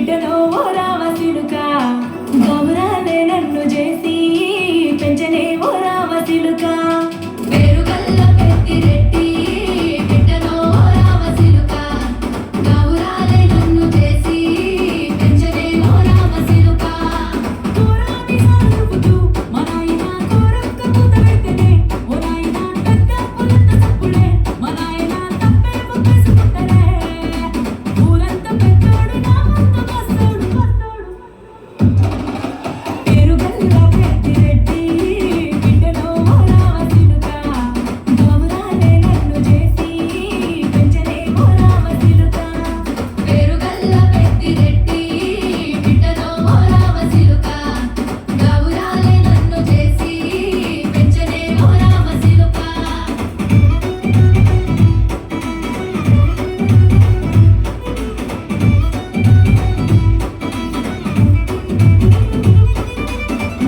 బిడ్డను ఓ రామసిలుక గౌరాలే నన్ను చేసి పెంచనే ఓ రామసిలుక పేరుగల్ల పెద్దిరెడ్డి బిడ్డను ఓ రామసిలుక గౌరాలే నన్ను చేసి పెంచనే ఓ రామసిలుక కోరాని సాగుతూ మనాయన కోరక్క పూత పెడితేనే ఓ నాయన పెద్ద పులంత తప్పుడే మనాయన తప్పే ముప్పేసుకుంటనే పూలంత పెద్దోడు నా ముందు వస్తాడు పేరుగల్ల పెద్దిరెడ్డి బిడ్డను ఓ రామసిలుక గౌరాలే నన్ను చేసి పెంచనే ఓ రామసిలుక పేరుగల్ల పెద్దిరెడ్డి బిడ్డను ఓ రామసిలుక గౌరాలే నన్ను చేసి పెంచనే ఓ రామసిలుక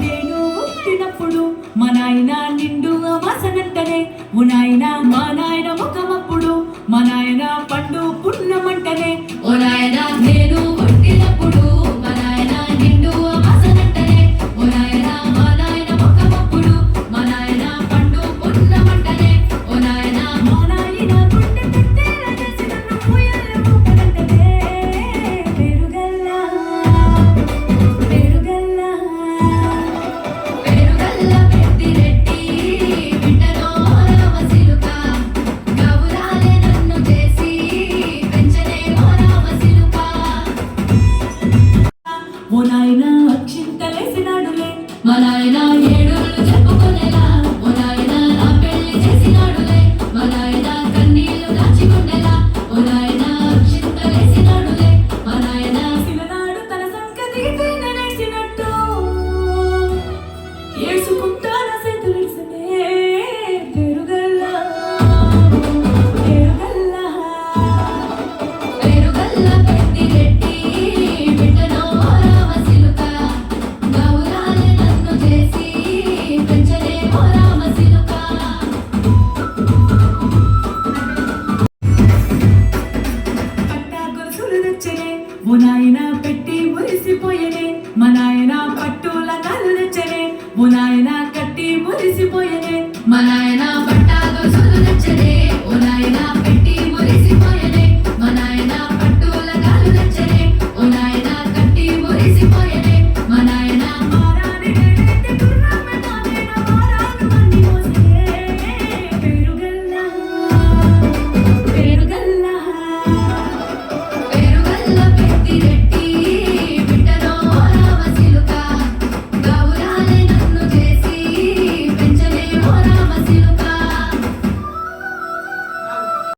నేను పుట్టినప్పుడు మా నాయన నిండు అమాసనంటనే ఓ నాయన మా నాయన ముఖమప్పుడు మా నాయన పండు పున్నమంటనే ఓ నాయన నేను పుట్టినప్పుడు మా నాయన నిండు అమాసనంటనే ఓ నాయన మా నాయన ముఖమప్పుడు మా నాయన పండు పున్నమంటనే ఓ నాయన మా నాయన గుండె తట్టేలా చేసి నన్ను ఉయ్యాల ఊపనంటనే పేరుగల్ల పేరుగల్ల పెద్దిరెడ్డి బిడ్డను ఓ రామసిలుక గౌరాలే నన్ను చేసి పెంచనే ఓ రామసిలుక ఓ నాయన అక్షింతలేసినాడులే మా నాయన ఏడుళ్ళు చెప్పుకునేలా ఓ నాయన నా పెళ్లి చేసినాడులే మా నాయన కన్నీళ్లు దాచికొండేలా ఓ నాయన అక్షింతలేసినాడులే మా నాయన శిలనాడు తన సంగతి పైన నేర్చినట్టు ఏడ్చుకుంటాన చేతులిడిసనే పేరుగల్ల పెద్దిరెడ్డి బిడ్డను ఓ రామసిలుక గౌరాలే నన్ను చేసి పెంచనే ఓ రామసిలుక పట్టా గొలుసులు తెచ్చనే ఓ నాయన పెట్టి మురిసిపోయనే మా నాయన పట్టుల కాళ్ళు తెచ్చనే ఓ నాయన కట్టి మురిసిపోయనే మా నాయన